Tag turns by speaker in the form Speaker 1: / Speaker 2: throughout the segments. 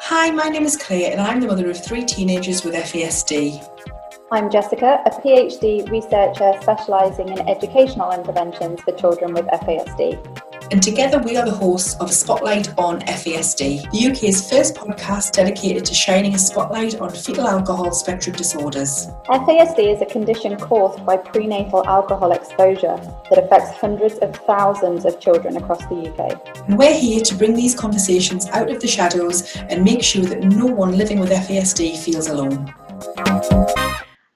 Speaker 1: Hi, my name is Clare and I'm the mother of 3 teenagers with FASD.
Speaker 2: I'm Jessica, a PhD researcher specialising in educational interventions for children with FASD.
Speaker 1: And together we are the hosts of Spotlight on FASD, the UK's first podcast dedicated to shining a spotlight on fetal alcohol spectrum disorders.
Speaker 2: FASD is a condition caused by prenatal alcohol exposure that affects hundreds of thousands of children across the UK.
Speaker 1: And we're here to bring these conversations out of the shadows and make sure that no one living with FASD feels alone.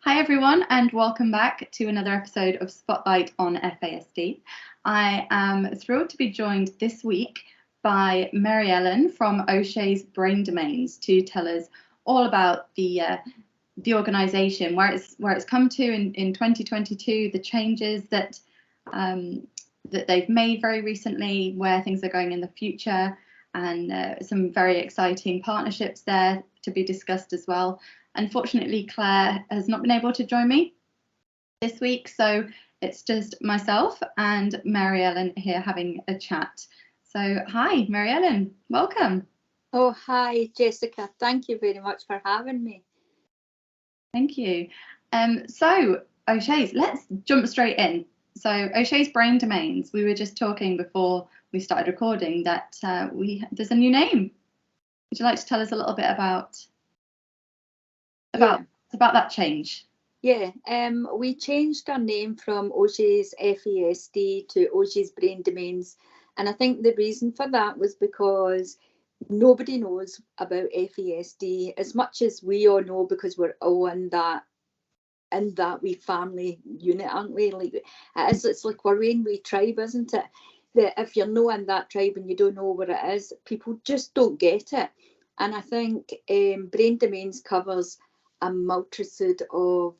Speaker 3: Hi everyone, and welcome back to another episode of Spotlight on FASD. I am thrilled to be joined this week by Maryelen from Oshay's Brain Domains to tell us all about the organisation, where it's come to in 2022, the changes that they've made very recently, where things are going in the future, and some very exciting partnerships there to be discussed as well. Unfortunately, Clare has not been able to join me this week, so it's just myself and Maryelen here having a chat. So hi, Maryelen, welcome.
Speaker 4: Oh, hi, Jessica. Thank you very much for having me.
Speaker 3: Thank you. So Oshay's, let's jump straight in. So Oshay's Brain Domains, we were just talking before we started recording that there's a new name. Would you like to tell us a little bit about that change?
Speaker 4: Yeah, we changed our name from Oshay's FASD to Oshay's Brain Domains, and I think the reason for that was because nobody knows about FASD as much as we all know, because we're all in that wee family unit, aren't we? Like it's like we're in wee tribe, isn't it? That if you're not in that tribe and you don't know what it is, people just don't get it. And I think Brain Domains covers a multitude of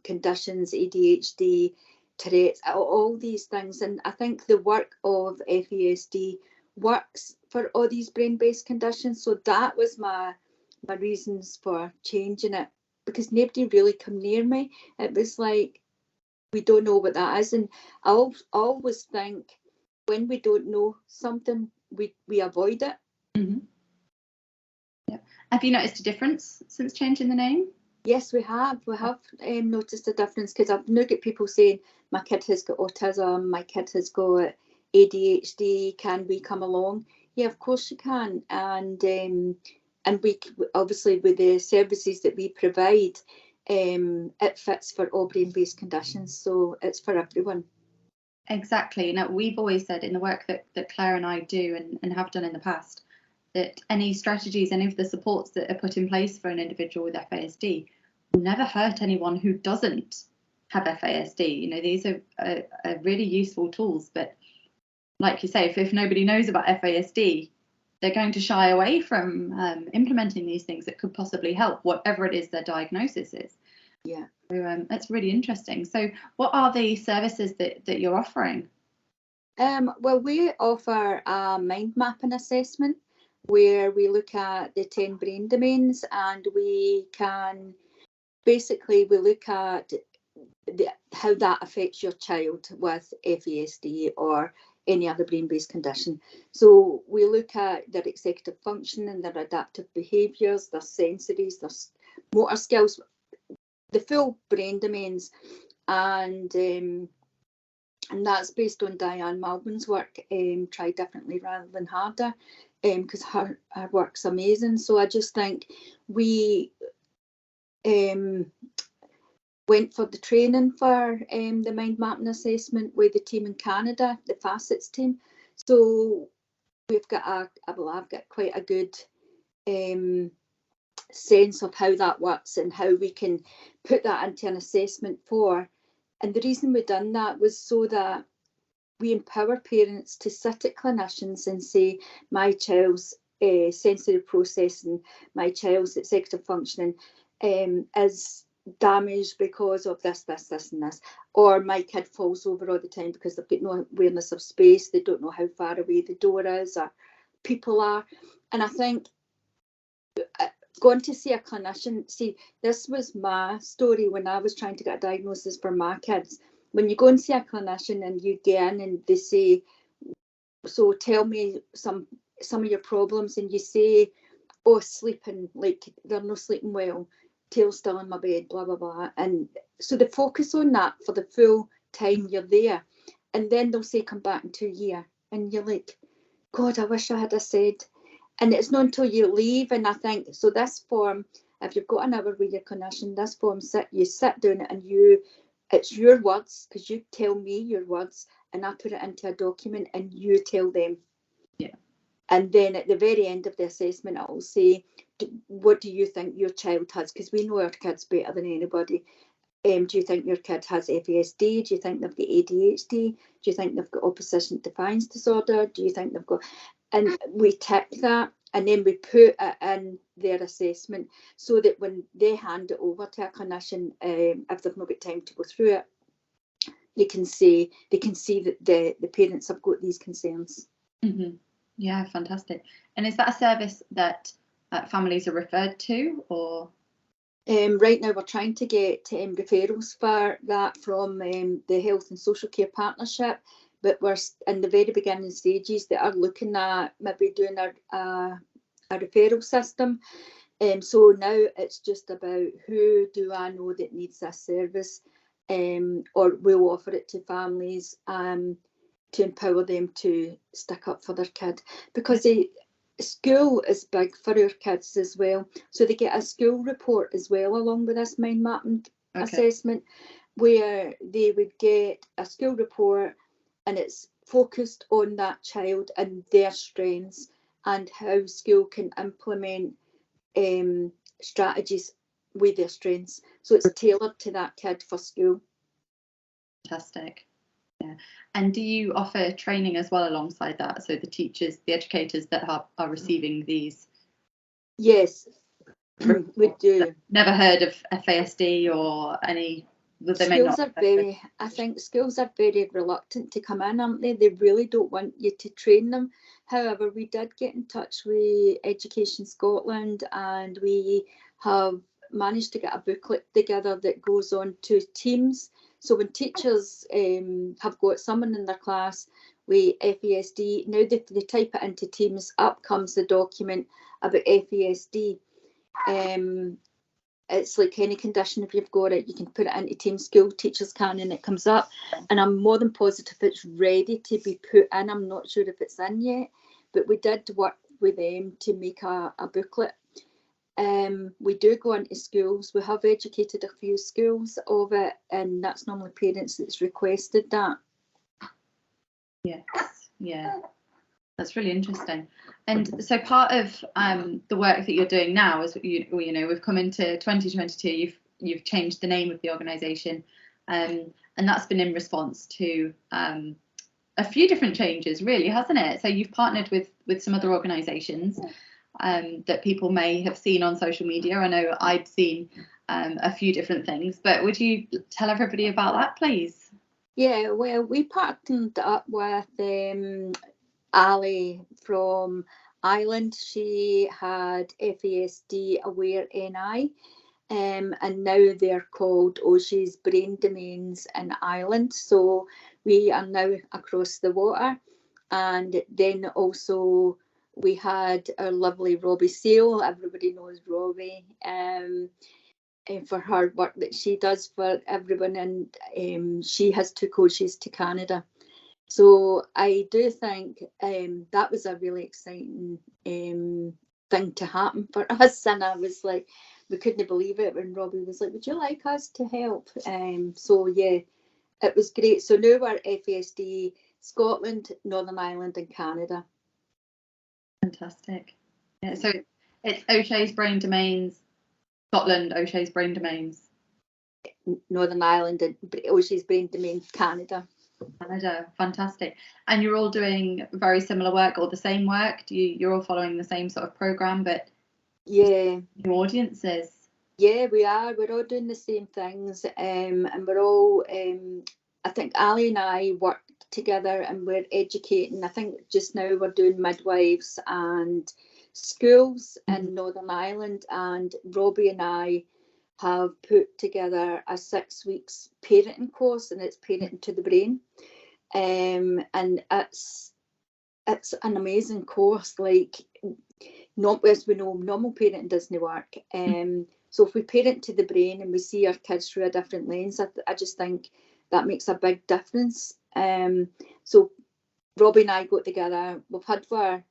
Speaker 4: conditions, ADHD, Tourette's, all these things. And I think the work of FASD works for all these brain-based conditions. So that was my reasons for changing it, because nobody really come near me. It was like, we don't know what that is. And I always think when we don't know something, we avoid it.
Speaker 3: Mm-hmm. Yeah. Have you noticed a difference since changing the name?
Speaker 4: Yes, we have. We have noticed a difference, because I've now got people saying, my kid has got autism, my kid has got ADHD, can we come along? Yeah, of course you can. And we obviously, with the services that we provide, it fits for all brain-based conditions, so it's for everyone.
Speaker 3: Exactly. Now, we've always said in the work that Clare and I do and have done in the past, that any strategies, any of the supports that are put in place for an individual with FASD will never hurt anyone who doesn't have FASD. You know, these are really useful tools, but like you say, if nobody knows about FASD, they're going to shy away from implementing these things that could possibly help, whatever it is their diagnosis is.
Speaker 4: Yeah.
Speaker 3: So that's really interesting. So what are the services that you're offering?
Speaker 4: Well, we offer a mind mapping assessment where we look at the 10 brain domains, and we look at how that affects your child with FASD or any other brain-based condition. So we look at their executive function and their adaptive behaviours, their sensories, their motor skills, the full brain domains, and that's based on Diane Malbin's work, Try Differently Rather Than Harder, because her work's amazing. So I just think we went for the training for the mind mapping assessment with the team in Canada, the FASD team. So we've got I've got quite a good sense of how that works and how we can put that into an assessment for. And the reason we've done that was so that we empower parents to sit at clinicians and say, my child's sensory processing, my child's executive functioning is damaged because of this, and this, or my kid falls over all the time because they've got no awareness of space, they don't know how far away the door is or people are. And I think going to see a clinician, see, this was my story when I was trying to get a diagnosis for my kids. When you go and see a clinician and you get in and they say, so tell me some of your problems, and you say, oh, sleeping, like they're not sleeping well, tail's still in my bed, blah, blah, blah. And so they focus on that for the full time you're there. And then they'll say, come back in 2 years. And you're like, God, I wish I had a said. And it's not until you leave. And I think, so this form, if you've got an hour with your clinician, this form, you sit down and it's your words, because you tell me your words, and I put it into a document and you tell them.
Speaker 3: Yeah.
Speaker 4: And then at the very end of the assessment, I will say, what do you think your child has? Because we know our kids better than anybody. Do you think your kid has FASD? Do you think they've got ADHD? Do you think they've got opposition defiance disorder? Do you think they've got... And we tick that, and then we put it in their assessment so that when they hand it over to a clinician, if they've not got time to go through it, they can see that the parents have got these concerns.
Speaker 3: Mm-hmm. Yeah, fantastic. And is that a service that families are referred to, or?
Speaker 4: Right now we're trying to get referrals for that from the Health and Social Care Partnership, but we're in the very beginning stages that are looking at maybe doing a referral system. So now it's just about who do I know that needs this service, or we'll offer it to families to empower them to stick up for their kid, because school is big for our kids as well. So they get a school report as well along with this mind mapping assessment, where they would get a school report and it's focused on that child and their strengths and how school can implement strategies with their strengths. So it's tailored to that kid for school.
Speaker 3: Fantastic. Yeah. And do you offer training as well alongside that? So the teachers, the educators that are receiving these?
Speaker 4: Yes, we do.
Speaker 3: Never heard of FASD or any?
Speaker 4: I think schools are very reluctant to come in, aren't they? They really don't want you to train them. However, we did get in touch with Education Scotland, and we have managed to get a booklet together that goes on to teams. So when teachers have got someone in their class with FASD, now they type it into Teams, up comes the document about FASD. It's like any condition, if you've got it, you can put it into Teams, school teachers can, and it comes up. And I'm more than positive it's ready to be put in. I'm not sure if it's in yet, but we did work with them to make a booklet. We do go into schools. We have educated a few schools of it, and that's normally parents that's requested that.
Speaker 3: Yes, yeah, that's really interesting. And so part of the work that you're doing now is, you know, we've come into 2022. You've changed the name of the organisation, and that's been in response to a few different changes, really, hasn't it? So you've partnered with some other organisations that people may have seen on social media. I know I'd seen a few different things, but would you tell everybody about that, please?
Speaker 4: Yeah, well, we partnered up with Ali from Ireland. She had FASD Aware NI, and now they're called Oshay's Brain Domains in Ireland. So we are now across the water. And then also we had our lovely Robbie Seal. Everybody knows Robbie for her work that she does for everyone, and she has two coaches to Canada. So I do think that was a really exciting thing to happen for us, and I was like, we couldn't believe it when Robbie was like, would you like us to help? So yeah, it was great. So now we're FASD Scotland, Northern Ireland and Canada.
Speaker 3: Fantastic. Yeah, so it's Oshay's Brain Domains Scotland, Oshay's Brain Domains
Speaker 4: Northern Ireland, and Oshay's Brain Domains Canada.
Speaker 3: Fantastic. And you're all doing very similar work or the same work? You're all following the same sort of program, but
Speaker 4: yeah,
Speaker 3: new audiences?
Speaker 4: Yeah, we are. We're all doing the same things, and we're all. I think Ali and I work together, and we're educating. I think just now we're doing midwives and schools in Northern Ireland, and Robbie and I have put together a 6 weeks parenting course, and it's parenting to the brain, and it's an amazing course. Like, not as we know, normal parenting doesn't work. So if we parent to the brain and we see our kids through a different lens, I just think that makes a big difference. So Robbie and I got together. We've had we're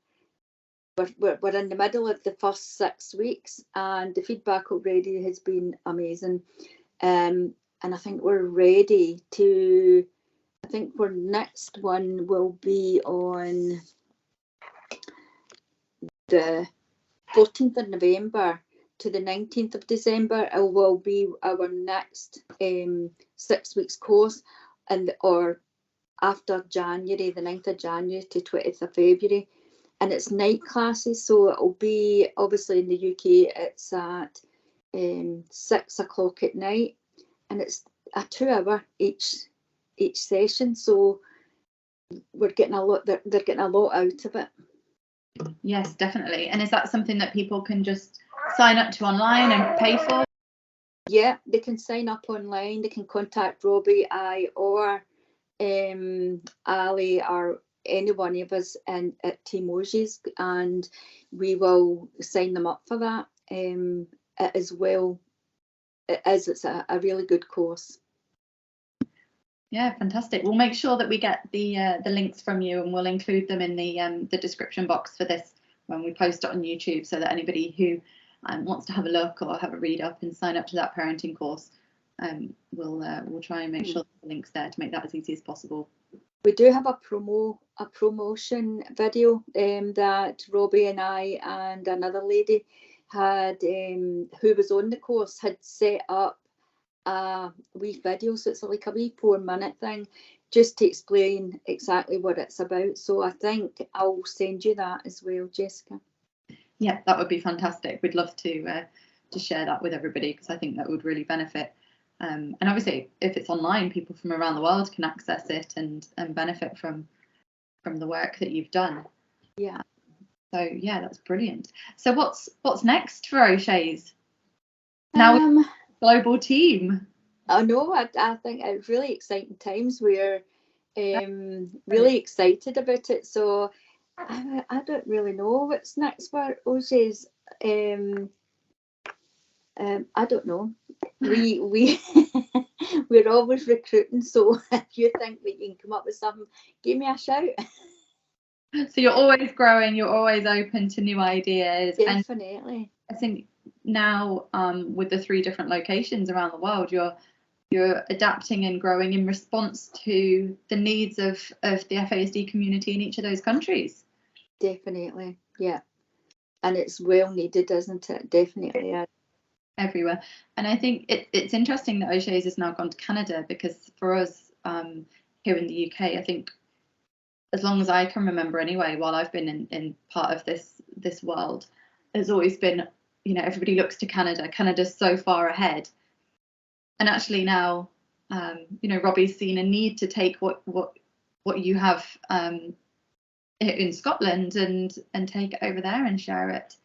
Speaker 4: in the middle of the first 6 weeks, and the feedback already has been amazing. And I think we're ready to. I think our next one will be on the 14th of November to the 19th of December. It will be our next 6 weeks course, or after January, the 9th of January to 20th of February. And it's night classes, so it'll be, obviously in the UK, it's at 6 o'clock at night, and it's a 2 hour each session. So we're getting a lot, they're getting a lot out of it.
Speaker 3: Yes, definitely. And is that something that people can just sign up to online and pay for?
Speaker 4: Yeah, they can sign up online. They can contact Robbie, I, or Ali, or any one of us at Team Oshays, and we will sign them up for that as well. It's a really good course.
Speaker 3: Yeah, fantastic. We'll make sure that we get the links from you, and we'll include them in the description box for this when we post it on YouTube, so that anybody who wants to have a look or have a read up and sign up to that parenting course, we'll try and make sure the link's there to make that as easy as possible.
Speaker 4: We do have a promotion video that Robbie and I and another lady had, who was on the course, had set up a wee video, so it's like a wee 4-minute thing, just to explain exactly what it's about. So I think I'll send you that as well, Jessica.
Speaker 3: Yeah, that would be fantastic. We'd love to share that with everybody, because I think that would really benefit. And obviously, if it's online, people from around the world can access it and benefit from the work that you've done.
Speaker 4: Yeah.
Speaker 3: So yeah, that's brilliant. So what's next for O'Shea's? Now, global team.
Speaker 4: I know. I think it's really exciting times. We're really excited about it. So I don't really know what's next for Oshays. I don't know. We we're always recruiting. So if you think we can come up with something, give me a shout.
Speaker 3: So you're always growing. You're always open to new ideas.
Speaker 4: Definitely.
Speaker 3: And I think now, with the 3 different locations around the world, you're adapting and growing in response to the needs of the FASD community in each of those countries.
Speaker 4: Definitely, yeah. And it's well needed, isn't it? Definitely. Yeah.
Speaker 3: Everywhere. And I think it's interesting that O'Shea's has now gone to Canada, because for us here in the UK, I think as long as I can remember anyway, while I've been in part of this world, there's always been, everybody looks to Canada. Canada's so far ahead. And actually now, Robbie's seen a need to take what you have in Scotland and take it over there and share it.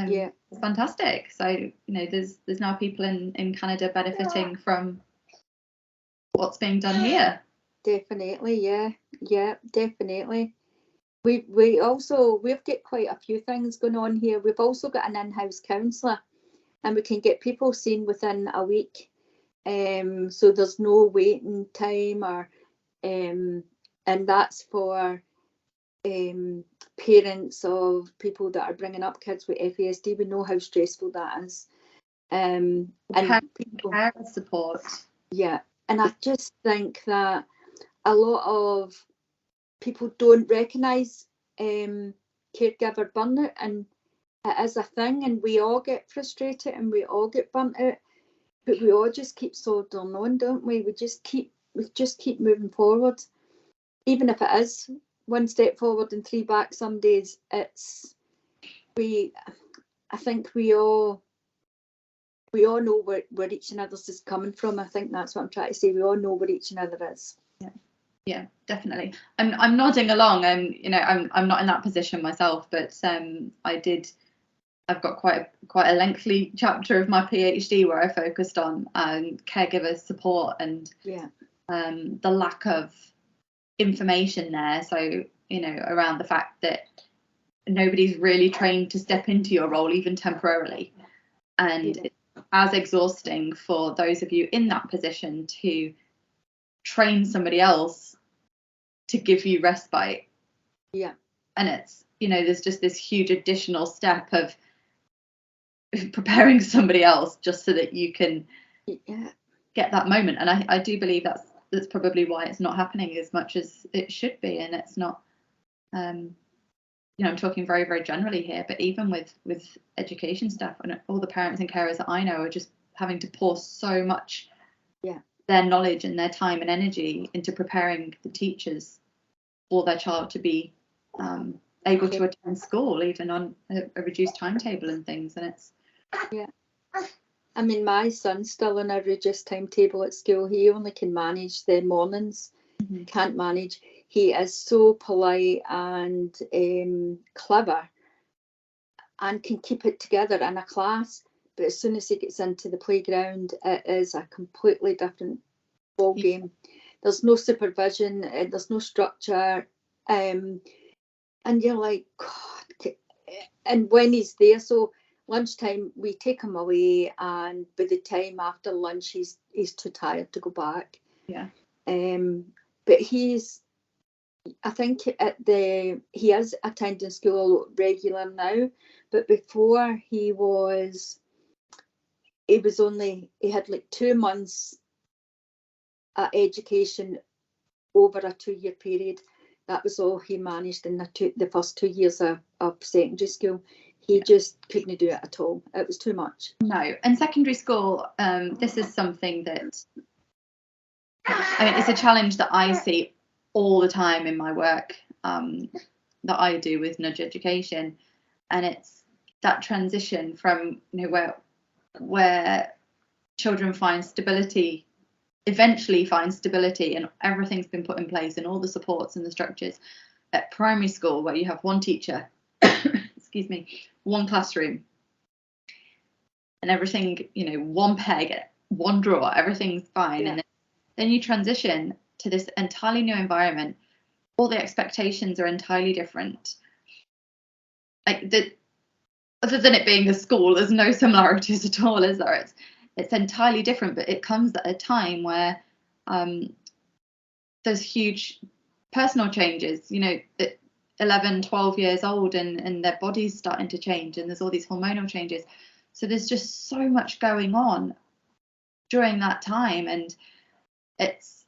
Speaker 3: Yeah, it's fantastic. So there's now people in Canada benefiting from what's being done here.
Speaker 4: Definitely, yeah, definitely. We've got quite a few things going on here. We've also got an in-house counsellor, and we can get people seen within a week. So there's no waiting time, or and that's for parents of people that are bringing up kids with FASD. We know how stressful that is. And people,
Speaker 3: support.
Speaker 4: Yeah, and I just think that a lot of people don't recognise caregiver burnout, and it is a thing, and we all get frustrated and we all get burnt out, but we all just keep soldering on, don't we? We just keep moving forward, even if it is 1 step forward and 3 back. Some days I think we all know where each another's is coming from. I think that's what I'm trying to say. We all know where each other is.
Speaker 3: Yeah, definitely. I'm nodding along. I'm not in that position myself, but I've got quite a lengthy chapter of my PhD where I focused on caregiver support and the lack of information there. So around the fact that nobody's really trained to step into your role, even temporarily. And it's as exhausting for those of you in that position to train somebody else to give you respite.
Speaker 4: Yeah.
Speaker 3: And it's, there's just this huge additional step of preparing somebody else just so that you can get that moment. And I do believe that's probably why it's not happening as much as it should be. And it's not, I'm talking very, very generally here, but even with education staff and all the parents and carers that I know are just having to pour so much their knowledge and their time and energy into preparing the teachers for their child to be able to attend school, even on a reduced timetable and things. And it's
Speaker 4: I mean, my son's still on a reduced timetable at school. He only can manage the mornings, can't manage. He is so polite and clever and can keep it together in a class. But as soon as he gets into the playground, it is a completely different ball game. There's no supervision, there's no structure. And you're like, God. And when he's there, so lunchtime we take him away, and by the time after lunch he's too tired to go back. But I think he is attending school regular now, but before he had like 2 months education over a 2-year period. That was all he managed in the first 2 years of secondary school. He just couldn't do it at all. It was too much.
Speaker 3: No, and secondary school, this is something that, it's a challenge that I see all the time in my work that I do with nudge education, and it's that transition from where children eventually find stability, and everything's been put in place, and all the supports and the structures at primary school, where you have one teacher, excuse me, one classroom, and everything, one peg, one drawer, everything's fine. And then you transition to this entirely new environment. All the expectations are entirely different. Other than it being a school, there's no similarities at all, is there? It's entirely different, but it comes at a time where there's huge personal changes, at 11, 12 years old, and their body's starting to change, and there's all these hormonal changes. So there's just so much going on during that time, and it's,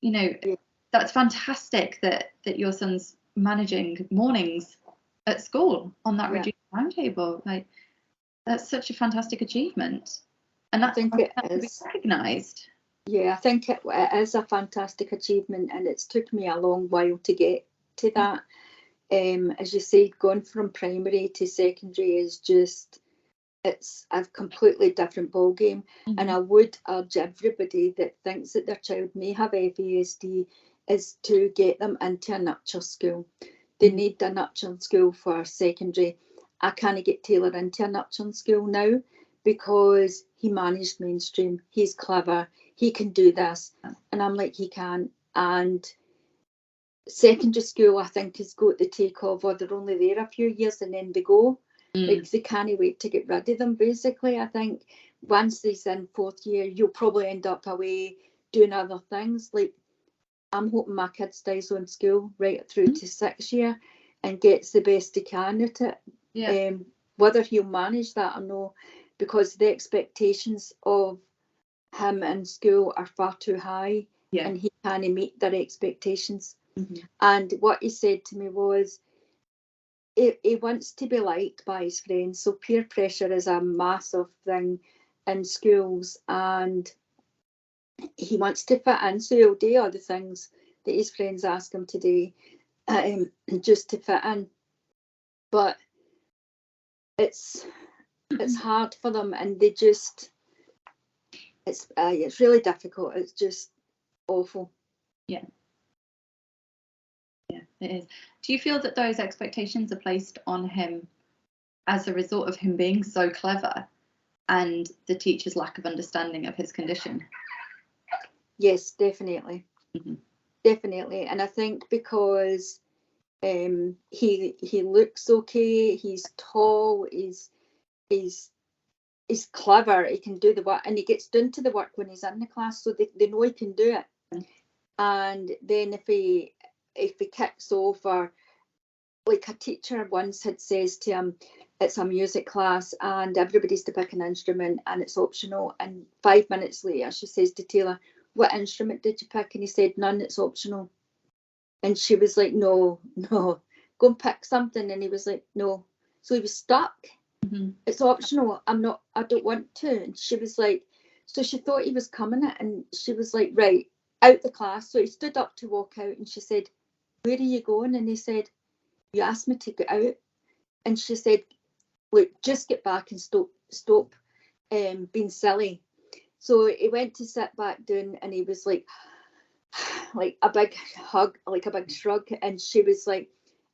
Speaker 3: that's fantastic that your son's managing mornings at school on that reduced timetable. Like, that's such a fantastic achievement, and I think it is recognised.
Speaker 4: Yeah, I think it is a fantastic achievement, and it's took me a long while to get to that. As you say, going from primary to secondary is just, it's a completely different ballgame. And I would urge everybody that thinks that their child may have FASD is to get them into a nurture school. They need a nurturing school for secondary. I can't get Taylor into a nurturing school now because he managed mainstream. He's clever. He can do this. And I'm like, he can. And secondary school, I think, has got the take of, or they're only there a few years and then they go. Like, they can't wait to get rid of them, basically. I think once he's in 4th year, you'll probably end up away doing other things. Like, I'm hoping my kid stays on school right through to 6th year and gets the best he can at it. Whether he'll manage that or no, because the expectations of him in school are far too high, and he can't meet their expectations. And what he said to me was, he wants to be liked by his friends, so peer pressure is a massive thing in schools, and he wants to fit in, so he'll do all the things that his friends ask him to do, just to fit in. But it's hard for them, and they just, it's really difficult. It's just awful.
Speaker 3: Yeah, it is. Do you feel that those expectations are placed on him as a result of him being so clever and the teacher's lack of understanding of his condition?
Speaker 4: Yes, definitely. Definitely. And I think because He looks okay. He's tall. He's clever. He can do the work, and he gets down to the work when he's in the class, so they know he can do it. And then if he kicks off, or like a teacher once had says to him, it's a music class and everybody's to pick an instrument and it's optional, and 5 minutes later she says to Taylor, what instrument did you pick? And he said, none, it's optional. And she was like, no, go and pick something. And he was like, no. So he was stuck. It's optional. I don't want to. And she was like, so she thought he was coming it, and she was like, right, out the class. So he stood up to walk out, and she said, where are you going? And he said, you asked me to get out. And she said, look, just get back and stop being silly. So he went to sit back down, and he was like a big hug, like a big shrug. And she was like,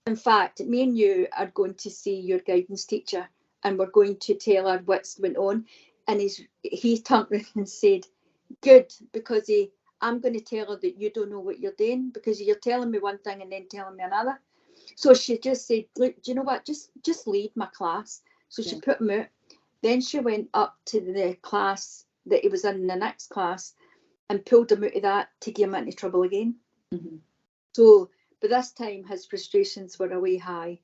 Speaker 4: in fact, me and you are going to see your guidance teacher, and we're going to tell her what's going on. And he turned around and said, good, because I'm going to tell her that you don't know what you're doing, because you're telling me one thing and then telling me another. So she just said, look, do you know what, just leave my class. So she put him out. Then she went up to the class that he was in the next class and pulled him out of that to get him into trouble again. So, but this time his frustrations were way high.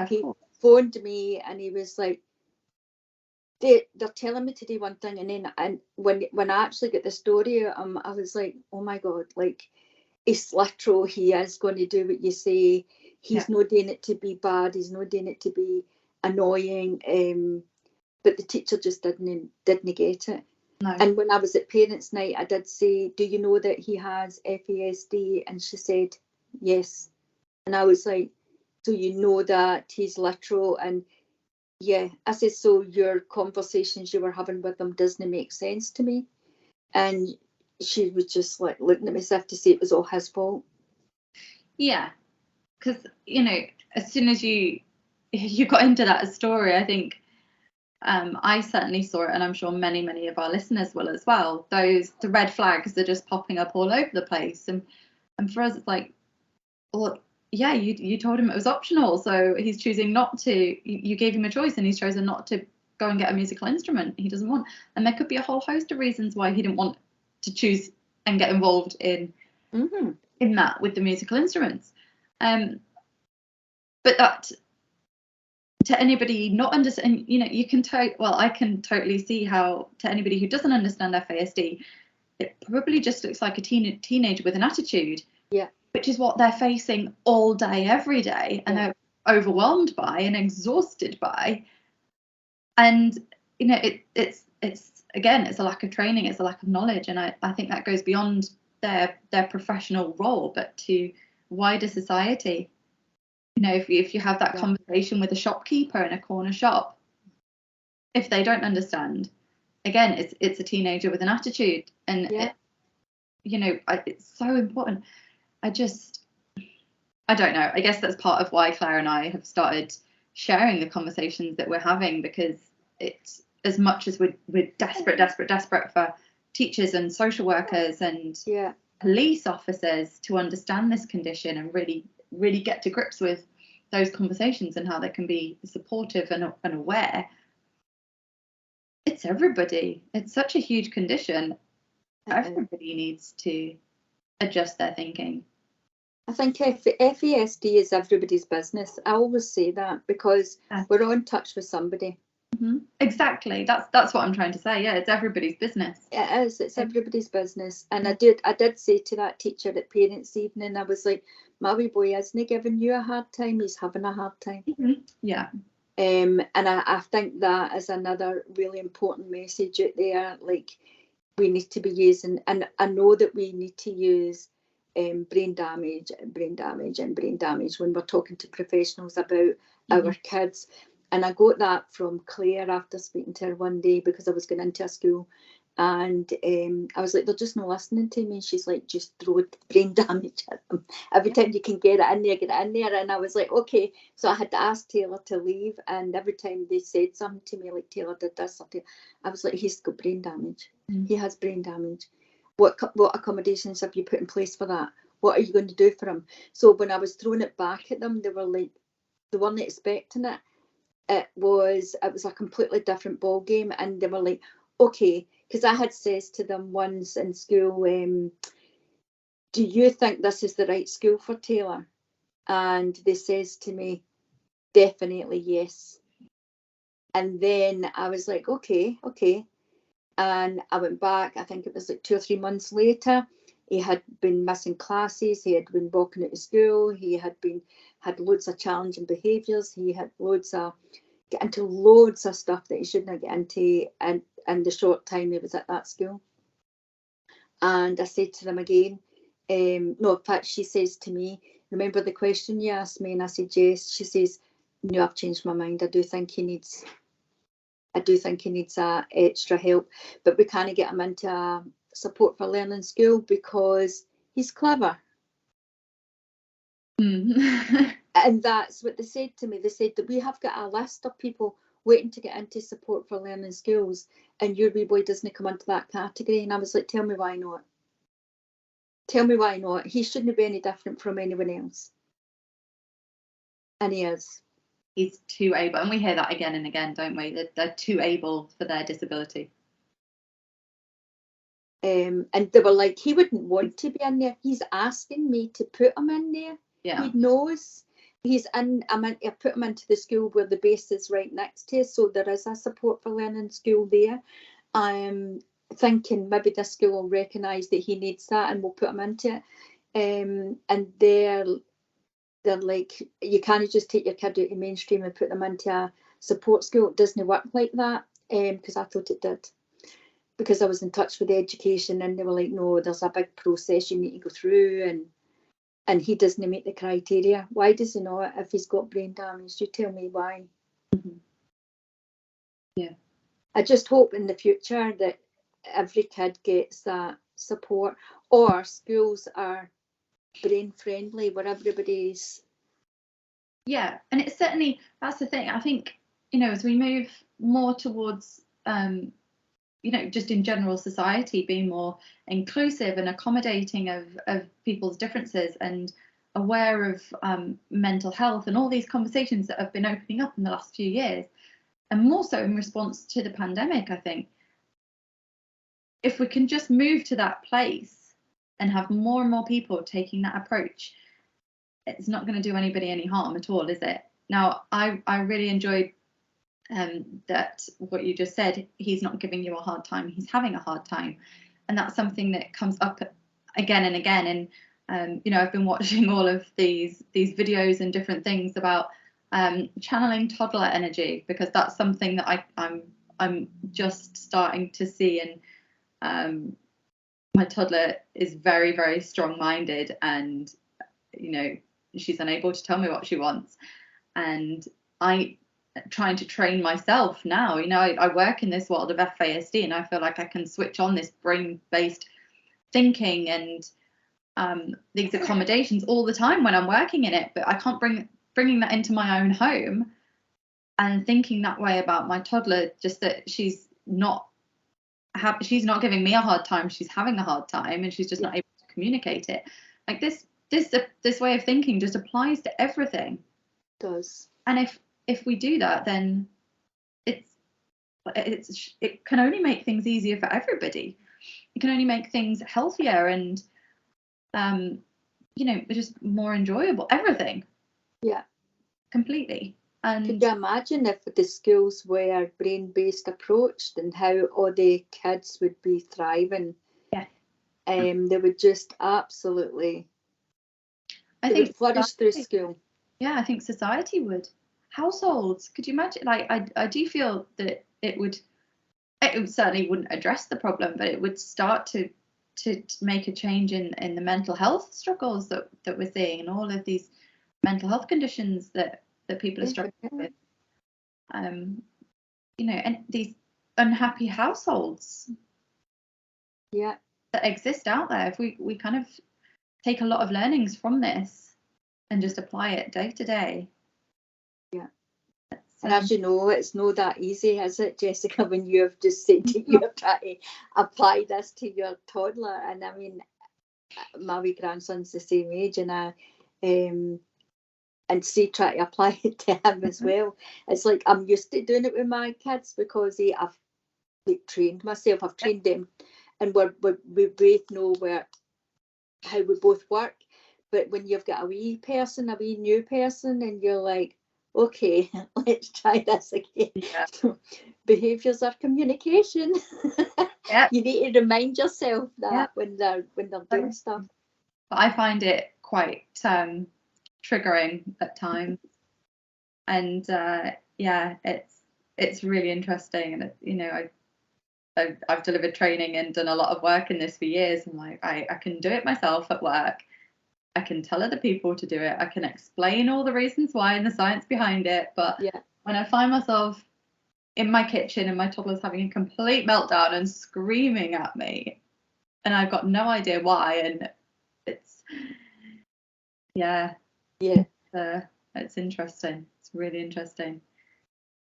Speaker 4: He phoned me and he was like, they're telling me to do one thing, and when I actually get the story, I was like, oh my God, like, he's literal, he is going to do what you say. He's not doing it to be bad, he's not doing it to be annoying, but the teacher just didn't get it. No. And when I was at parents' night, I did say, do you know that he has FASD? And she said, yes. And I was like, so you know that he's literal? And yeah, I said, so your conversations you were having with him doesn't make sense to me. And she was just like looking at me as if to say it was all his fault.
Speaker 3: Yeah, because, you know, as soon as you got into that story, I think I certainly saw it, and I'm sure many of our listeners will as well. The red flags are just popping up all over the place, and for us it's like, well, yeah, you told him it was optional, so he's choosing not to. You gave him a choice, and he's chosen not to go and get a musical instrument he doesn't want. And there could be a whole host of reasons why he didn't want to choose and get involved in that with the musical instruments. But that, to anybody not understand, you know, you can I can totally see how, to anybody who doesn't understand FASD, it probably just looks like a teenager with an attitude. Yeah. Which is what they're facing all day, every day, and they're overwhelmed by and exhausted by. And, you know, it's again, it's a lack of training, it's a lack of knowledge, and I think that goes beyond their professional role, but to wider society. You know, if you have that conversation with a shopkeeper in a corner shop, if they don't understand, again, it's a teenager with an attitude, and it's so important. I don't know. I guess that's part of why Claire and I have started sharing the conversations that we're having, because it's, as much as we're desperate for teachers and social workers and police officers to understand this condition and really get to grips with those conversations and how they can be supportive and aware. It's everybody. It's such a huge condition. Everybody needs to adjust their thinking.
Speaker 4: I think FASD is everybody's business. I always say that, because we're all in touch with somebody.
Speaker 3: Exactly. That's what I'm trying to say. Yeah, it's everybody's business.
Speaker 4: It is. It's everybody's business. And I did say to that teacher at parents' evening, I was like, my wee boy isn't giving you a hard time, he's having a hard time.
Speaker 3: Yeah.
Speaker 4: And I think that is another really important message out there. Like, we need to be using, and I know that we need to use brain damage when we're talking to professionals about our kids. And I got that from Clare after speaking to her one day, because I was going into a school, and I was like, they're just not listening to me. And she's like, just throw brain damage at them. Every time you can get it in there, get it in there. And I was like, okay. So I had to ask Taylor to leave, and every time they said something to me, like, Taylor did this, I was like, he's got brain damage. He has brain damage. What accommodations have you put in place for that? what are you going to do for him? So when I was throwing it back at them, they were like, they weren't expecting it. It was a completely different ball game, and they were like, okay, because I had says to them once in school, do you think this is the right school for Taylor? And they says to me, definitely yes. And then I was like, okay. And I went back, I think it was like 2 or 3 months later. He had been missing classes, he had been walking out of school, he had loads of challenging behaviours, he had get into loads of stuff that he shouldn't get into in the short time he was at that school. And I said to them again, no, in fact, she says to me, remember the question you asked me? And I said, yes. She says, no, I've changed my mind. I do think he needs extra help, but we can't get him into a support for learning school because he's clever. And that's what they said to me. They said that we have got a list of people waiting to get into support for learning skills, and your wee boy doesn't come into that category. And I was like, tell me why not? Tell me why not? He shouldn't be any different from anyone else. And he is.
Speaker 3: He's too able, and we hear that again and again, don't we? They're too able for their disability.
Speaker 4: And they were like, he wouldn't want to be in there. He's asking me to put him in there.
Speaker 3: Yeah.
Speaker 4: He knows he's in. I put him into the school where the base is right next to us, so there is a support for learning school there. I'm thinking maybe this school will recognise that he needs that and we'll put him into it. And they're like, you can't just take your kid out of mainstream and put them into a support school. It doesn't work like that, because I thought it did. Because I was in touch with the education, and they were like, no, there's a big process you need to go through, and he doesn't meet the criteria. Why does he not if he's got brain damage? You tell me why.
Speaker 3: Mm-hmm. Yeah.
Speaker 4: I just hope in the future that every kid gets that support, or schools are brain friendly where everybody's.
Speaker 3: Yeah, and it's certainly, that's the thing. I think, as we move more towards just in general society being more inclusive and accommodating of people's differences and aware of mental health and all these conversations that have been opening up in the last few years, and more so in response to the pandemic, I think if we can just move to that place and have more and more people taking that approach, it's not going to do anybody any harm at all, is it? Now, I really enjoyed that what you just said. He's not giving you a hard time, he's having a hard time, and that's something that comes up again and again. And I've been watching all of these videos and different things about channeling toddler energy, because that's something that I'm just starting to see. And my toddler is very, very strong-minded, and she's unable to tell me what she wants, and I trying to train myself now. I work in this world of FASD, and I feel like I can switch on this brain-based thinking and these accommodations all the time when I'm working in it, but I can't bringing that into my own home and thinking that way about my toddler, just that she's not giving me a hard time, she's having a hard time, and she's just not able to communicate it. Like this way of thinking just applies to everything.
Speaker 4: It does.
Speaker 3: And if we do that, then it can only make things easier for everybody. It can only make things healthier and just more enjoyable, everything.
Speaker 4: Yeah,
Speaker 3: completely. And
Speaker 4: could you imagine if the schools were brain-based approached and how all the kids would be thriving?
Speaker 3: Yeah.
Speaker 4: They would just absolutely would flourish through school.
Speaker 3: Yeah, I think society would. Households, could you imagine? Like, I do feel that it certainly wouldn't address the problem, but it would start to make a change in the mental health struggles that we're seeing, and all of these mental health conditions that people are struggling with. And these unhappy households that exist out there. If we kind of take a lot of learnings from this and just apply it day to day.
Speaker 4: Yeah. And as you know, it's not that easy, is it, Jessica, when you have just said that you have tried to apply this to your toddler? And I mean, my wee grandson's the same age, and try to apply it to him as well. It's like I'm used to doing it with my kids because I've like trained myself, I've trained them, and we both know how we both work. But when you've got a wee new person, and you're like, okay, let's try this again.
Speaker 3: Yeah.
Speaker 4: Behaviours are communication.
Speaker 3: Yeah.
Speaker 4: You need to remind yourself that when they're doing stuff.
Speaker 3: But I find it quite triggering at times, and it's really interesting. And you know, I've delivered training and done a lot of work in this for years, and like I can do it myself at work. I can tell other people to do it. I can explain all the reasons why and the science behind it. But when I find myself in my kitchen and my toddler's having a complete meltdown and screaming at me, and I've got no idea why, and it's it's interesting. It's really interesting.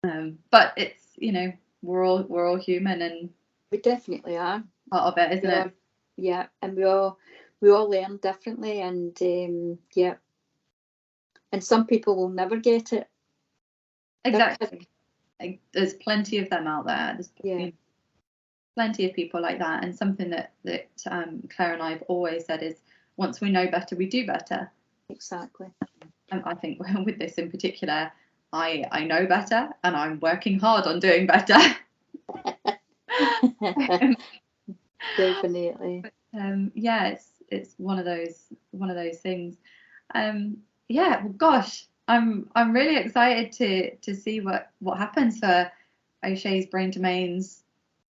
Speaker 3: But it's, you know, we're all human, and
Speaker 4: we definitely are
Speaker 3: part of it, isn't it?
Speaker 4: Yeah, and we all learn differently, and and some people will never get it.
Speaker 3: Exactly. There's plenty of them out there. There's plenty of people like that, and something that Claire and I have always said is, once we know better, we do better.
Speaker 4: Exactly.
Speaker 3: And I think with this in particular, I know better, and I'm working hard on doing better.
Speaker 4: Definitely.
Speaker 3: But, it's one of those things. Well, gosh, I'm really excited to see what happens for Oshay's Brain Domains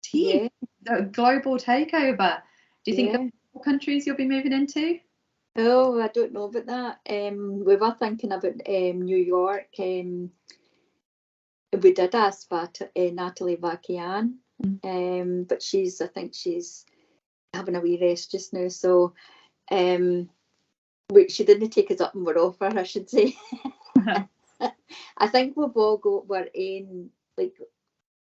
Speaker 3: team. The global takeover. Do you think what countries you'll be moving into?
Speaker 4: Oh, I don't know about that. We were thinking about New York. We did ask Natalie Vakian, but I think she's having a wee rest just now. So she didn't take us up on our offer, I should say. I think we've all we're in like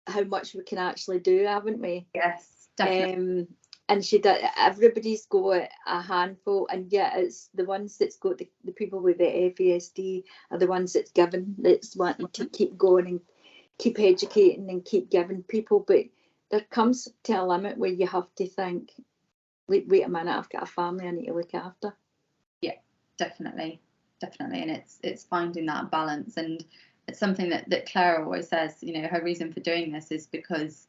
Speaker 4: how much we can actually do, haven't we?
Speaker 3: Yes, definitely.
Speaker 4: And she did. Everybody's got a handful, and it's the ones that's got the people with the FASD are the ones that's given, that's wanting to keep going and keep educating and keep giving people. But there comes to a limit where you have to think, wait a minute, I've got a family I need to look after.
Speaker 3: Yeah, definitely, and it's finding that balance, and it's something that Clare always says. You know, her reason for doing this is because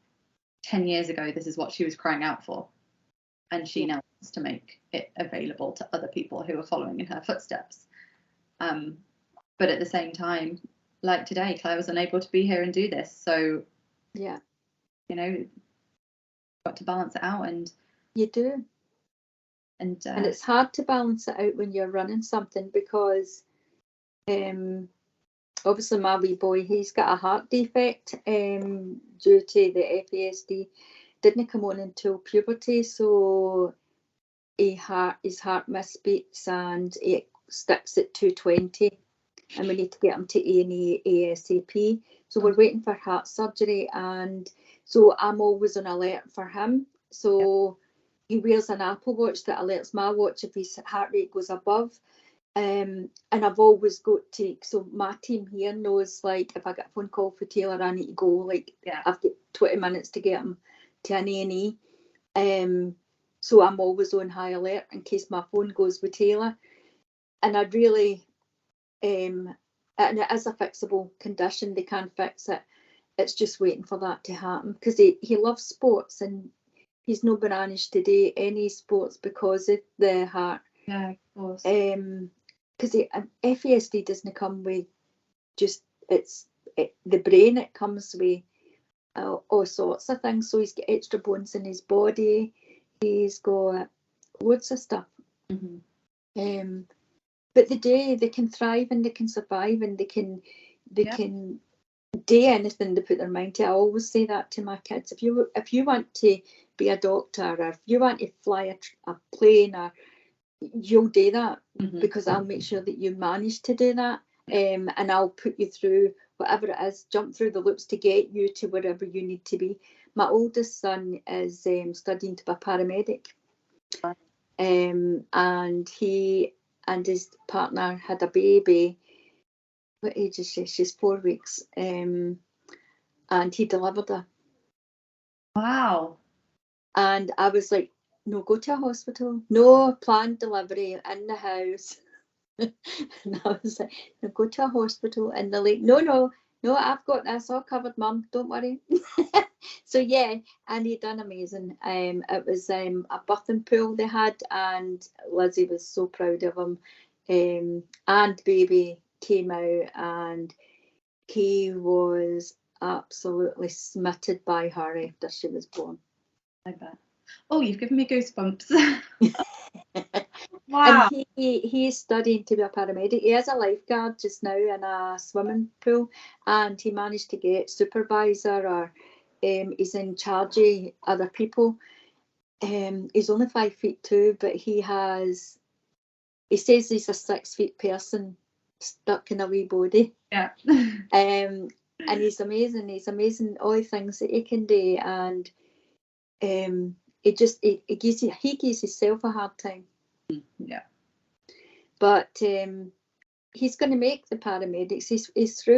Speaker 3: 10 years ago, this is what she was crying out for. And she now wants to make it available to other people who are following in her footsteps. But at the same time, like today, Claire was unable to be here and do this. So, you know, got to balance it out. And
Speaker 4: you do. And it's hard to balance it out when you're running something because obviously my wee boy, he's got a heart defect due to the FASD. Didn't come on until puberty, so his heart misbeats and it sticks at 220, and we need to get him to A&E ASAP. So we're waiting for heart surgery, and so I'm always on alert for him. So he wears an Apple Watch that alerts my watch if his heart rate goes above. And I've always got to, so my team here knows, like, if I get a phone call for Taylor, I need to go, like, I've got 20 minutes to get him to an A&E. So I'm always on high alert in case my phone goes with Taylor. And I'd really, and it is a fixable condition, they can fix it. It's just waiting for that to happen because he loves sports and he's not managed to do any sports because of the heart.
Speaker 3: Yeah, of course.
Speaker 4: Because FASD doesn't come with just the brain, it comes with all sorts of things. So he's got extra bones in his body, he's got loads of stuff. But they can thrive and they can survive and they can do anything they put their mind to. I always say that to my kids. If you want to be a doctor, or if you want to fly a plane, or you'll do that because I'll make sure that you manage to do that, and I'll put you through whatever it is, jump through the loops to get you to wherever you need to be. My oldest son is studying to be a paramedic. and he and his partner had a baby. What age is she? She's 4 weeks, and he delivered her.
Speaker 3: Wow.
Speaker 4: And I was like, no, go to a hospital. No, planned delivery in the house. And I was like, no, go to a hospital. And they're like, no, I've got this all covered, Mum. Don't worry. So yeah, and he done amazing. It was a birthing pool they had, and Lizzie was so proud of him. And baby came out, and he was absolutely smitten by her after she was born.
Speaker 3: I bet. Oh, you've given me goosebumps. Wow.
Speaker 4: And he's studying to be a paramedic. He is a lifeguard just now in a swimming pool, and he managed to get supervisor, or he's in charge of other people. He's only 5'2", but he says he's a 6 feet person stuck in a wee body.
Speaker 3: Yeah.
Speaker 4: And he's amazing. He's amazing, all the things that he can do, and he gives himself a hard time.
Speaker 3: Yeah.
Speaker 4: But he's going to make the paramedics. He's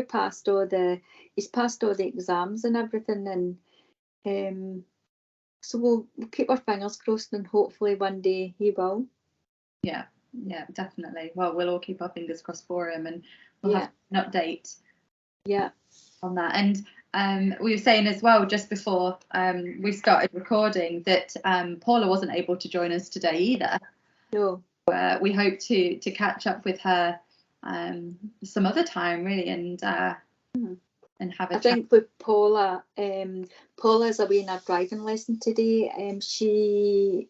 Speaker 4: passed all the exams and everything, and so we'll keep our fingers crossed, and hopefully one day he will.
Speaker 3: Yeah, definitely. Well, we'll all keep our fingers crossed for him, and we'll have an update.
Speaker 4: Yeah.
Speaker 3: On that. And we were saying as well just before we started recording that Paula wasn't able to join us today either.
Speaker 4: No.
Speaker 3: We hope to catch up with her some other time, really, and have a chat.
Speaker 4: Think with Paula, Paula's away in her driving lesson today. She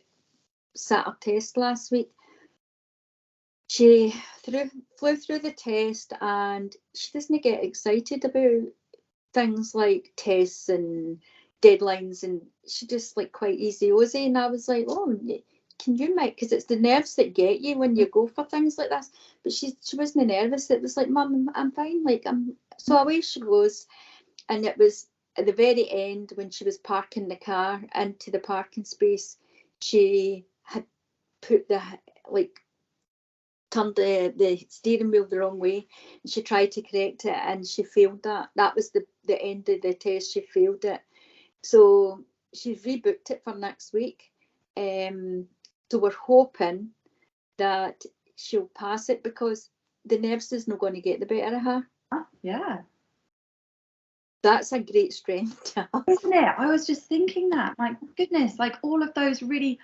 Speaker 4: sat her test last week. She flew through the test, and she doesn't get excited about things like tests and deadlines, and she just like quite easy Ozzy. And I was like, oh, can you make, because it's the nerves that get you when you go for things like this. But she wasn't nervous. It was like, Mum, I'm fine. Like, so away she goes. And it was at the very end, when she was parking the car into the parking space, she had put turned the steering wheel the wrong way, and she tried to correct it, and she failed that. That was the end of the test. She failed it. So she's rebooked it for next week. So we're hoping that she'll pass it, because the nerves is not going to get the better of her.
Speaker 3: Yeah.
Speaker 4: That's a great strength to have.
Speaker 3: Isn't it? I was just thinking that, like, goodness, like all of those really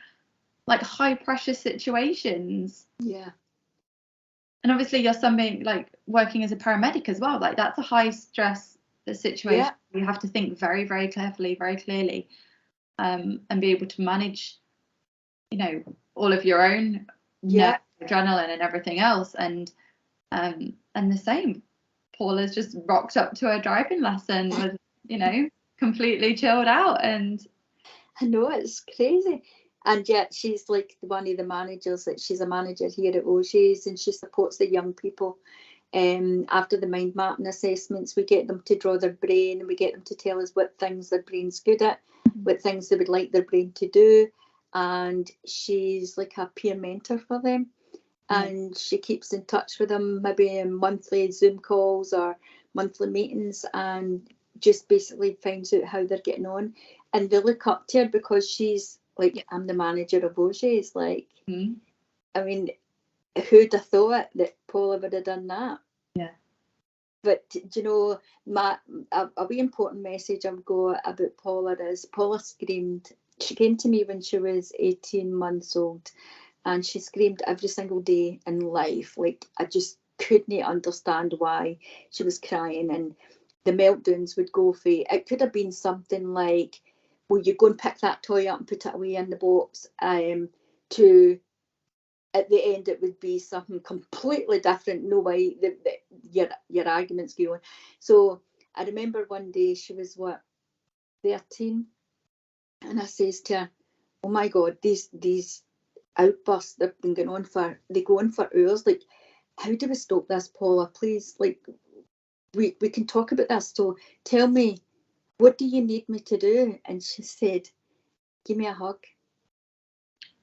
Speaker 3: like high pressure situations.
Speaker 4: Yeah.
Speaker 3: And obviously you're something like working as a paramedic as well. Like that's a high stress situation. Yeah. You have to think very, very carefully, very clearly, and be able to manage, all of your own adrenaline and everything else. And the same. Paula's just rocked up to her driving lesson with, completely chilled out. And
Speaker 4: I know, it's crazy. And yet she's like one of the managers, that she's a manager here at Oshay's, and she supports the young people. After the mind mapping assessments, we get them to draw their brain, and we get them to tell us what things their brain's good at, what things they would like their brain to do. And she's like a peer mentor for them. And she keeps in touch with them, maybe in monthly Zoom calls or monthly meetings, and just basically finds out how they're getting on. And they look up to her, because she's like, I'm the manager of Oshay's. Like, I mean, who'd have thought that Paula would have done that?
Speaker 3: Yeah.
Speaker 4: But a wee important message I've got about Paula is, Paula screamed. She came to me when she was 18 months old, and she screamed every single day in life. Like, I just couldn't understand why she was crying, and the meltdowns would go for it. It could have been something like, well, you go and pick that toy up and put it away in the box, to at the end it would be something completely different. No way your arguments go on. So I remember one day she was 13, and I says to her, oh my God, these outbursts, they've been going on for hours. Like, how do we stop this, Paula? Please, like, we can talk about this. So tell me, what do you need me to do? And she said, give me a hug.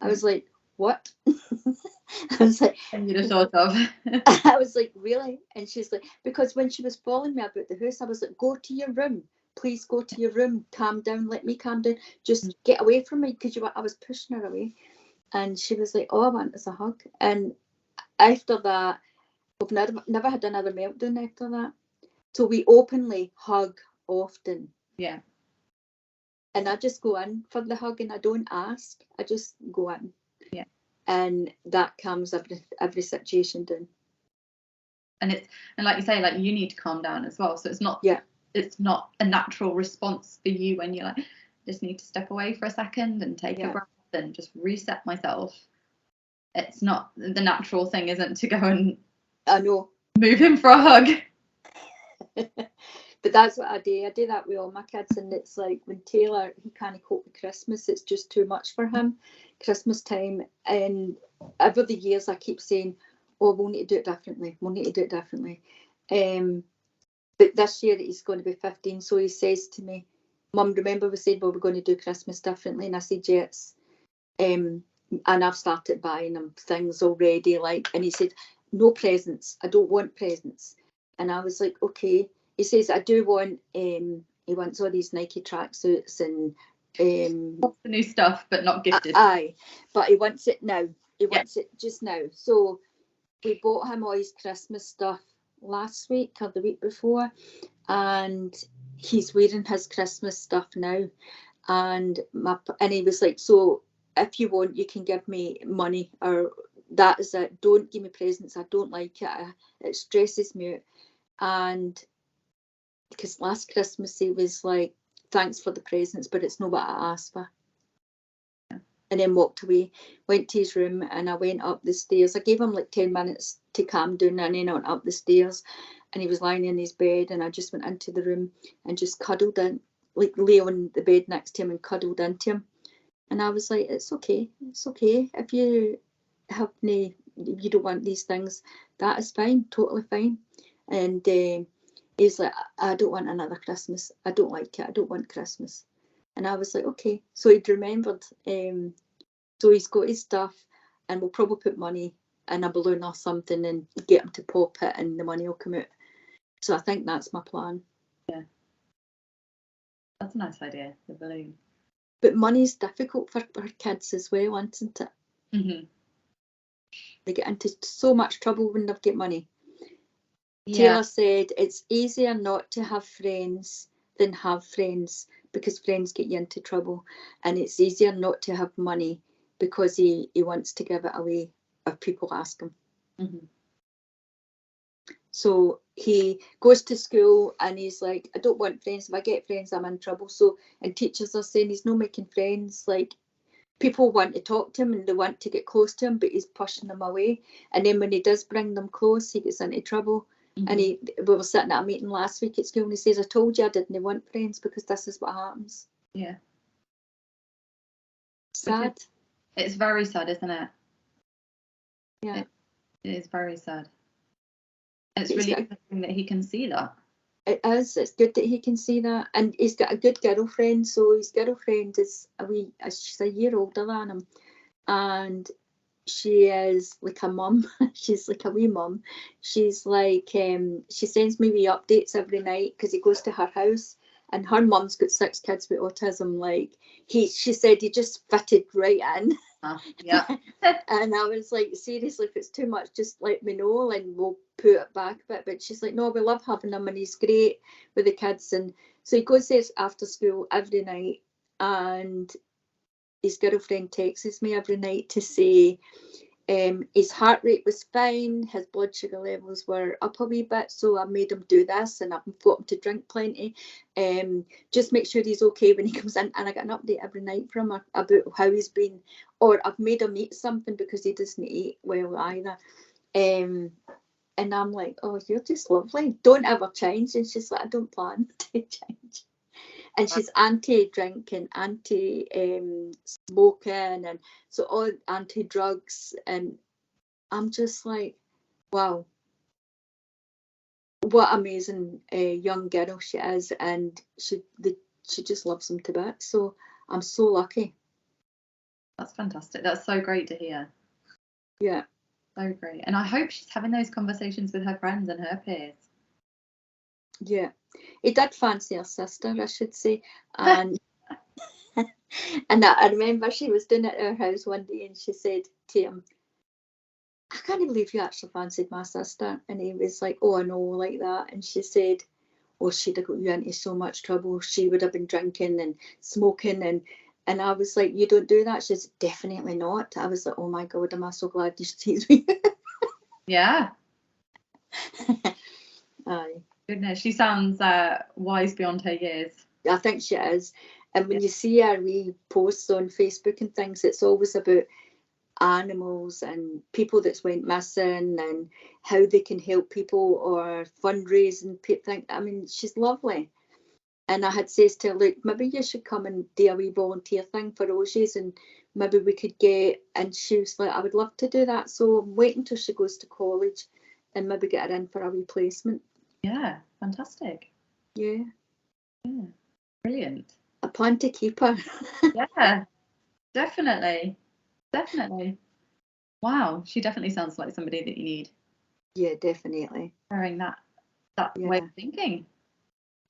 Speaker 4: I was like, what? I was like,
Speaker 3: And you'd have thought of.
Speaker 4: I was like, really? And she's like, because when she was following me about the house, I was like, go to your room. Please go to your room. Calm down. Let me calm down. Just get away from me, because I was pushing her away. And she was like, all I want is a hug. And after that, we've never had another meltdown after that. So we openly hug often.
Speaker 3: Yeah.
Speaker 4: And I just go in for the hug, and I don't ask. I just go in.
Speaker 3: Yeah.
Speaker 4: And that calms every situation down.
Speaker 3: And like you say, like you need to calm down as well. So it's not a natural response for you when you're like, just need to step away for a second and take a breath and just reset myself. It's not the natural thing, isn't to go and move him for a hug.
Speaker 4: But that's what I do. I do that with all my kids, and it's like when Taylor, he can't cope with Christmas. It's just too much for him, Christmas time. And over the years, I keep saying, "Oh, we'll need to do it differently. We'll need to do it differently." But this year he's going to be 15, so he says to me, "Mum, remember we said we're going to do Christmas differently?" And I said, "Yes." And I've started buying him things already. And he said, "No presents. I don't want presents." And I was like, "Okay." He says, "I do want." He wants all these Nike tracksuits and
Speaker 3: the new stuff, but not gifted.
Speaker 4: Aye, but he wants it now. He wants it just now. So we bought him all his Christmas stuff last week or the week before, and he's wearing his Christmas stuff now. And he was like, "So if you want, you can give me money, or that is it. Don't give me presents. I don't like it. It stresses me out." And because last Christmas he was like, "Thanks for the presents, but it's not what I asked for." And then walked away, went to his room, and I went up the stairs. I gave him like 10 minutes to calm down, and then I went up the stairs, and he was lying in his bed, and I just went into the room and just cuddled in, like lay on the bed next to him and cuddled into him. And I was like, it's okay. If you you don't want these things, that is fine, totally fine. And he's like, "I don't want another Christmas. I don't like it. I don't want Christmas." And I was like, okay. So he'd remembered. So he's got his stuff, and we'll probably put money in a balloon or something and get him to pop it, and the money will come out. So I think that's my plan.
Speaker 3: Yeah. That's a nice idea, the balloon.
Speaker 4: But money's difficult for kids as well, isn't it?
Speaker 3: Mm-hmm.
Speaker 4: They get into so much trouble when they've got money.
Speaker 3: Yeah.
Speaker 4: Taylor said it's easier not to have friends than have friends, because friends get you into trouble, and it's easier not to have money because he wants to give it away if people ask him.
Speaker 3: Mm-hmm.
Speaker 4: So he goes to school and he's like, "I don't want friends. If I get friends, I'm in trouble." So, and teachers are saying he's not making friends. Like, people want to talk to him and they want to get close to him, but he's pushing them away. And then when he does bring them close, he gets into trouble. Mm-hmm. And we were sitting at a meeting last week at school, and he says, "I told you I didn't want friends, because this is what happens."
Speaker 3: Yeah.
Speaker 4: Sad.
Speaker 3: It's very sad, isn't it?
Speaker 4: Yeah.
Speaker 3: It is very sad. It's really interesting that he can see that.
Speaker 4: It is. It's good that he can see that. And he's got a good girlfriend. So his girlfriend is she's a year older than him. And she is like a mum. She's like a wee mum. She's like, she sends me wee updates every night, because he goes to her house. And her mum's got 6 kids with autism. Like, she said he just fitted right in.
Speaker 3: Yeah.
Speaker 4: And I was like, seriously, if it's too much, just let me know and we'll put it back a bit. But she's like, "No, we love having him, and he's great with the kids." And so he goes there after school every night, and his girlfriend texts me every night to say his heart rate was fine, his blood sugar levels were up a wee bit, so I made him do this, and I've got him to drink plenty. Just make sure he's okay when he comes in. And I get an update every night from her about how he's been, or I've made him eat something, because he doesn't eat well either. And I'm like, "Oh, you're just lovely. Don't ever change." And she's like, "I don't plan to change." And she's anti-drinking, anti-smoking, and so all anti-drugs. And I'm just like, wow, what amazing young girl she is, and she just loves him to bits. So I'm so lucky.
Speaker 3: That's fantastic. That's so great to hear.
Speaker 4: Yeah.
Speaker 3: So great. And I hope she's having those conversations with her friends and her peers.
Speaker 4: Yeah. He did fancy her sister, I should say. And and I remember she was doing it at our house one day and she said to him, I can't believe you actually fancied my sister. And he was like, oh, I know, like that. And she said, oh, she'd have got you into so much trouble. She would have been drinking and smoking. And I was like, you don't do that? She said, definitely not. I was like, oh my God, am I so glad you sees me.
Speaker 3: Yeah.
Speaker 4: Aye.
Speaker 3: Goodness, she sounds wise beyond her years.
Speaker 4: I think she is. And when you see her wee posts on Facebook and things, it's always about animals and people that's went missing and how they can help people or fundraising. I mean, she's lovely. And I had says to her, look, maybe you should come and do a wee volunteer thing for Oshays and maybe we could get, and she was like, I would love to do that. So I'm waiting till she goes to college and maybe get her in for a replacement.
Speaker 3: Yeah, fantastic.
Speaker 4: Yeah.
Speaker 3: Yeah, brilliant.
Speaker 4: I plan to keep her.
Speaker 3: Yeah, definitely. Definitely. Wow, she definitely sounds like somebody that you need.
Speaker 4: Yeah, definitely.
Speaker 3: Sharing that way of thinking.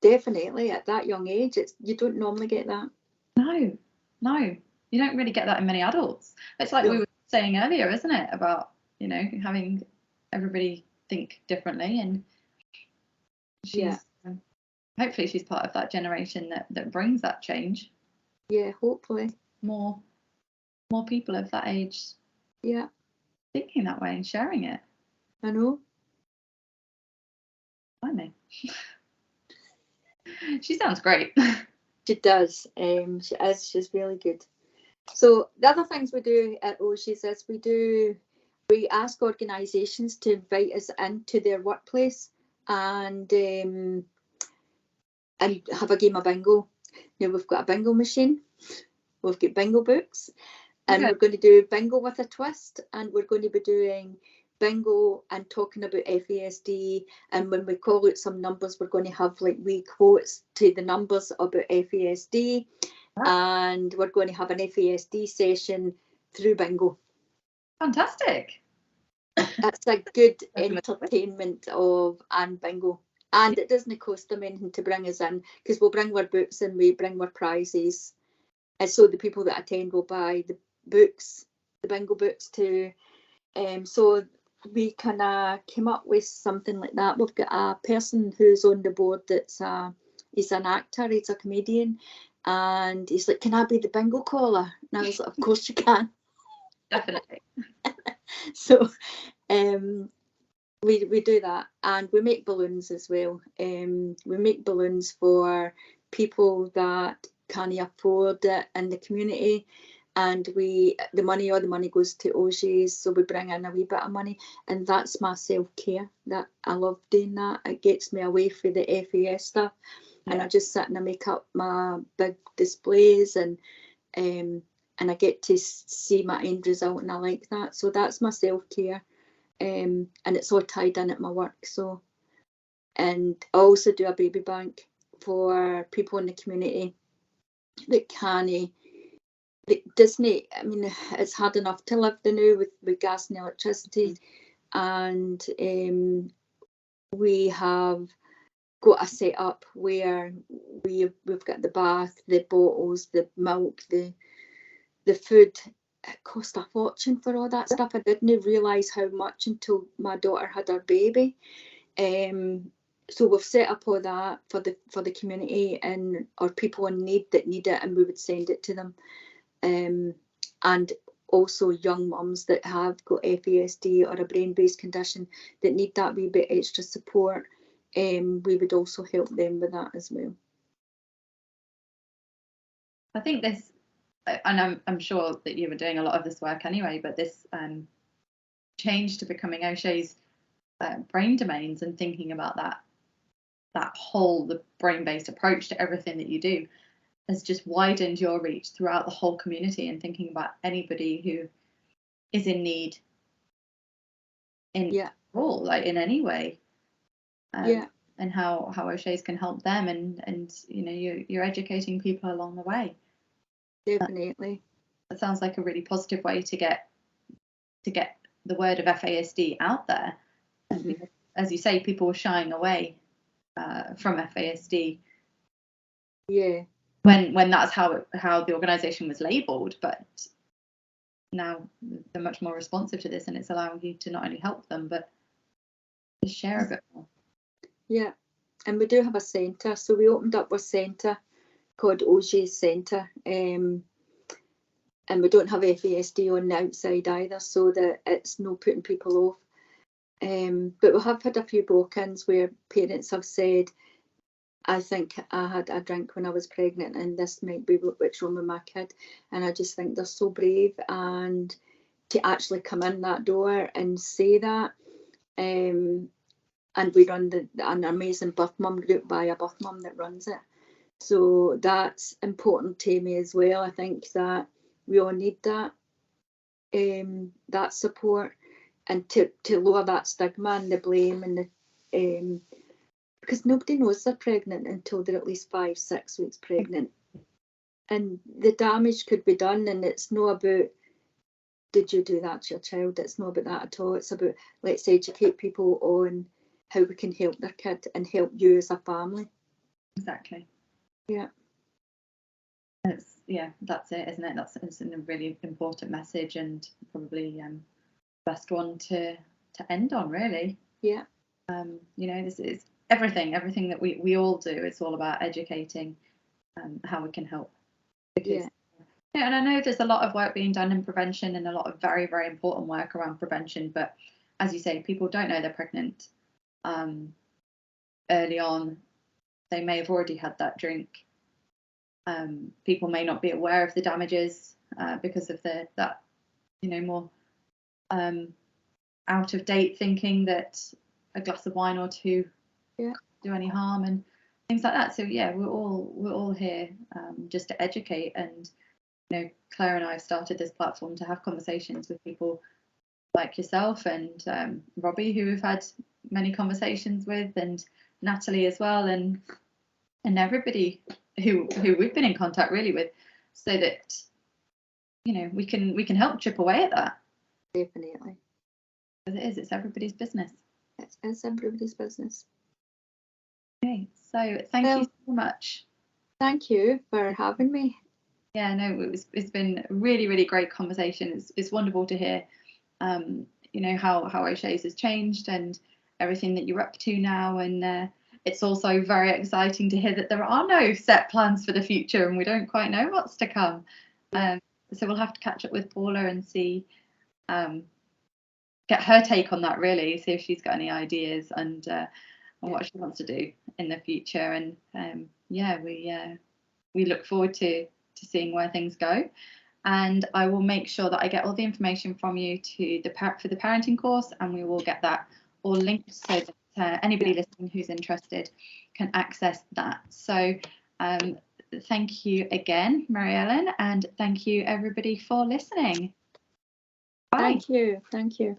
Speaker 4: Definitely, at that young age, you don't normally get that.
Speaker 3: No, you don't really get that in many adults. It's like we were saying earlier, isn't it, about having everybody think differently, and hopefully she's part of that generation that brings that change.
Speaker 4: Yeah, hopefully
Speaker 3: more people of that age.
Speaker 4: Yeah,
Speaker 3: thinking that way and sharing it.
Speaker 4: I know.
Speaker 3: Blimey. She sounds great.
Speaker 4: She does. She is. She's really good. So the other things we do at Oshays is we ask organisations to invite us into their workplace and have a game of bingo. Now we've got a bingo machine, we've got bingo books, and we're going to do bingo with a twist, and we're going to be doing bingo and talking about FASD, and when we call out some numbers, we're going to have like wee quotes to the numbers about FASD, and we're going to have an FASD session through bingo.
Speaker 3: Fantastic.
Speaker 4: That's a good entertainment and bingo. And it doesn't cost them anything to bring us in, because we'll bring our books and we bring our prizes. And so the people that attend will buy the books, the bingo books too. So we kind of came up with something like that. We've got a person who's on the board he's an actor, he's a comedian, and he's like, can I be the bingo caller? And I was like, of course you can.
Speaker 3: Definitely.
Speaker 4: So we do that, and we make balloons as well. We make balloons for people that can't afford it in the community, and all the money goes to Oshays, so we bring in a wee bit of money, and that's my self-care. That I love doing that. It gets me away from the FAS stuff, and I just sit and I make up my big displays, and I get to see my end result, and I like that. So that's my self-care. And it's all tied in at my work. So, and I also do a baby bank for people in the community that Disney. I mean, it's hard enough to live now with gas and electricity, and we have got a set up where we've got the bath, the bottles, the milk, the food. It cost a fortune for all that stuff. I didn't realise how much until my daughter had her baby. So we've set up all that for the community and or people in need that need it, and we would send it to them. And also young mums that have got FASD or a brain-based condition that need that wee bit extra support. We would also help them with that as well.
Speaker 3: I think this, and I'm sure that you were doing a lot of this work anyway, but this change to becoming Oshay's brain domains and thinking about that whole the brain-based approach to everything that you do has just widened your reach throughout the whole community, and thinking about anybody who is in need all, like in any way, and how Oshay's can help them, and you're educating people along the way.
Speaker 4: Definitely.
Speaker 3: that sounds like a really positive way to get the word of FASD out there. And as you say, people were shying away from FASD.
Speaker 4: Yeah.
Speaker 3: When that's how the organisation was labelled, but now they're much more responsive to this, and it's allowing you to not only help them but to share a bit more.
Speaker 4: Yeah, and we do have a centre, so we opened up a centre called Oshay's Centre, and we don't have FASD on the outside either, so that it's no putting people off. But we have had a few walk-ins where parents have said, I think I had a drink when I was pregnant and this might be what's wrong with my kid. And I just think they're so brave, and to actually come in that door and say that. And we run an amazing birth mum group by a birth mum that runs it. So that's important to me as well. I think that we all need that support, and to lower that stigma and the blame and the because nobody knows they're pregnant until they're at least 5-6 weeks pregnant, and the damage could be done. And it's not about, did you do that to your child? It's not about that at all. It's about, let's educate people on how we can help their kid and help you as a family.
Speaker 3: Exactly.
Speaker 4: Yeah.
Speaker 3: That's it, isn't it? It's a really important message, and probably best one to end on, really.
Speaker 4: Yeah.
Speaker 3: This is everything that we all do. It's all about educating how we can help. Because, and I know there's a lot of work being done in prevention, and a lot of very, very important work around prevention. But as you say, people don't know they're pregnant early on. They may have already had that drink. People may not be aware of the damages because of that more out of date thinking that a glass of wine or two do any harm and things like that. So we're all here just to educate. And Claire and I have started this platform to have conversations with people like yourself and Robbie, who we've had many conversations with, and Natalie as well, and everybody who we've been in contact really with, so that we can help chip away at that.
Speaker 4: Definitely.
Speaker 3: Because it's everybody's business.
Speaker 4: It's everybody's business.
Speaker 3: Okay, so thank you so much.
Speaker 4: Thank you for having me.
Speaker 3: Yeah, no, it's been a really, really great conversation. It's wonderful to hear how Oshay's has changed and everything that you're up to now, and it's also very exciting to hear that there are no set plans for the future and we don't quite know what's to come. So we'll have to catch up with Paula and see, get her take on that, really, see if she's got any ideas and on what she wants to do in the future. And we look forward to seeing where things go. And I will make sure that I get all the information from you for the parenting course, and we will get that all linked so that anybody listening who's interested can access that. So thank you again, Maryelen, and thank you everybody for listening. Bye.
Speaker 4: Thank you.